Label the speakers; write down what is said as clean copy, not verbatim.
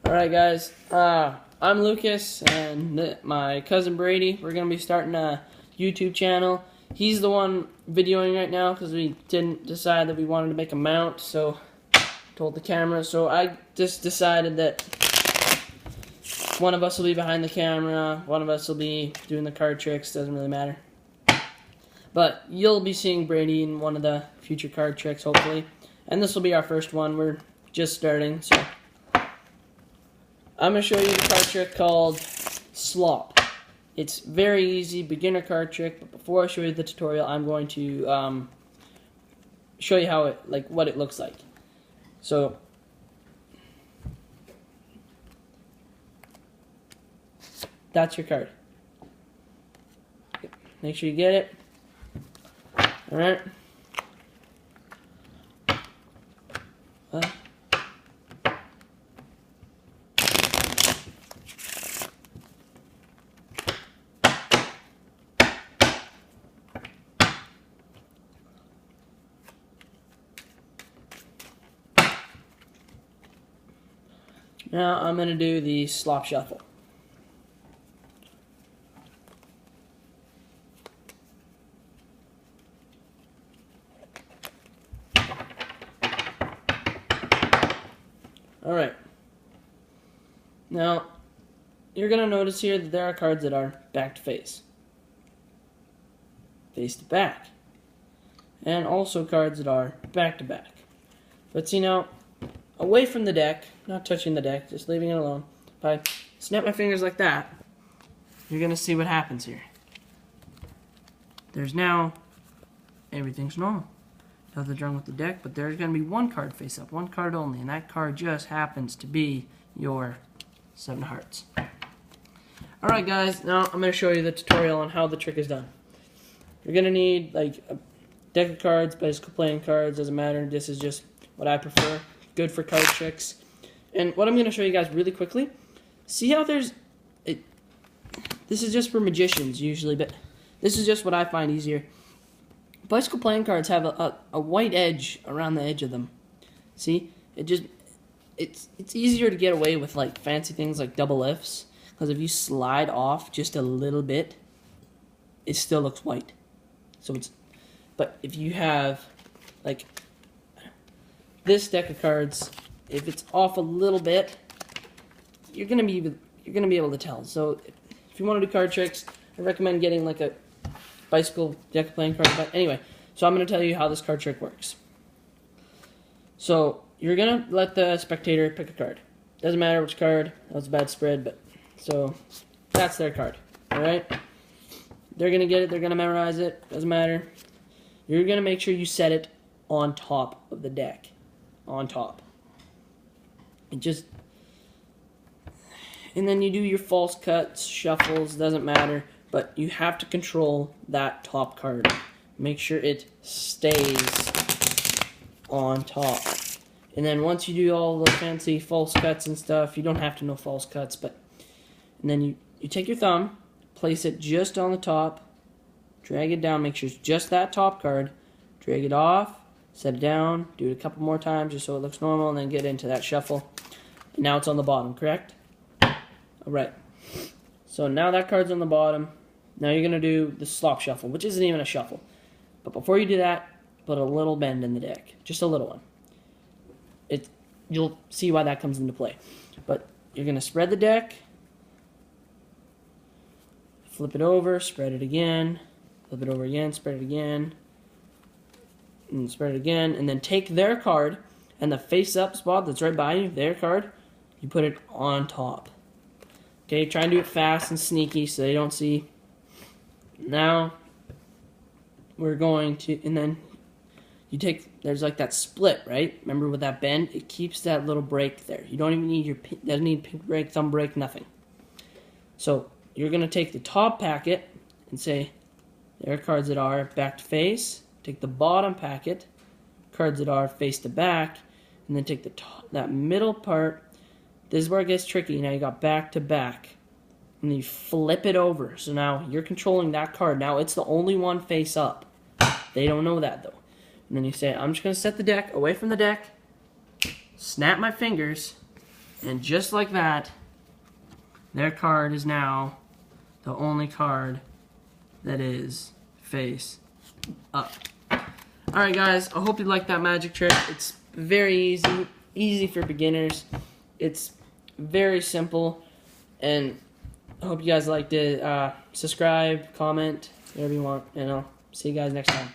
Speaker 1: Alright guys, I'm Lucas and my cousin Brady. We're going to be starting a YouTube channel. He's the one videoing right now because we didn't decide that we wanted to make a mount, so told the camera. So I just decided that one of us will be behind the camera, one of us will be doing the card tricks, doesn't really matter. But you'll be seeing Brady in one of the future card tricks, hopefully. And this will be our first one. We're just starting, so I'm going to show you the card trick called SLOP. It's very easy, beginner card trick, but before I show you the tutorial, I'm going to show you how what it looks like. So, that's your card. Make sure you get it. Alright. Now I'm going to do the slop shuffle. Alright. Now, you're going to notice here that there are cards that are back to face. Face to back. And also cards that are back to back. But see now, away from the deck, not touching the deck, just leaving it alone. If I snap my fingers like that, you're going to see what happens here. There's now, everything's normal. Nothing's wrong with the deck, but there's going to be one card face up, one card only, and that card just happens to be your 7 of hearts. Alright guys, now I'm going to show you the tutorial on how the trick is done. You're going to need like a deck of cards, bicycle playing cards, doesn't matter, this is just what I prefer. Good for card tricks. And what I'm going to show you guys really quickly, see how this is just for magicians usually, but this is just what I find easier. Bicycle playing cards have a white edge around the edge of them. See? It's easier to get away with like fancy things like double lifts, because if you slide off just a little bit, it still looks white. But if you have like this deck of cards, if it's off a little bit, you're gonna be able to tell. So if you want to do card tricks, I recommend getting like a bicycle deck of playing cards. But anyway, so I'm gonna tell you how this card trick works. So you're gonna let the spectator pick a card. Doesn't matter which card. That was a bad spread, but so that's their card. All right. They're gonna get it. They're gonna memorize it. Doesn't matter. You're gonna make sure you set it on top of the deck. On top. And then you do your false cuts, shuffles, doesn't matter, but you have to control that top card. Make sure it stays on top. And then once you do all the fancy false cuts and stuff, you don't have to know false cuts, but and then you take your thumb, place it just on the top, drag it down, make sure it's just that top card, drag it off, set it down, do it a couple more times just so it looks normal, and then get into that shuffle. And now it's on the bottom, correct? Alright. So now that card's on the bottom. Now you're going to do the slop shuffle, which isn't even a shuffle. But before you do that, put a little bend in the deck. Just a little one. You'll see why that comes into play. But you're going to spread the deck, flip it over, spread it again, flip it over again, spread it again, and spread it again, and then take their card and the face-up spot that's right by you, their card, you put it on top. Okay, try and do it fast and sneaky so they don't see. Now, we're going to, and then you take, there's like that split, right? Remember with that bend? It keeps that little break there. You don't even need your, doesn't need pink break, thumb break, nothing. So, you're going to take the top packet and say, there are cards that are back to face. Take the bottom packet, cards that are face to back, and then take the top, that middle part. This is where it gets tricky. Now you got back to back, and then you flip it over. So now you're controlling that card. Now it's the only one face up. They don't know that though. And then you say, I'm just going to set the deck away from the deck, snap my fingers, And just like that, their card is now the only card that is face up. Alright guys, I hope you liked that magic trick. It's very easy for beginners. It's very simple, and I hope you guys liked it. Subscribe, comment, whatever you want, and I'll see you guys next time.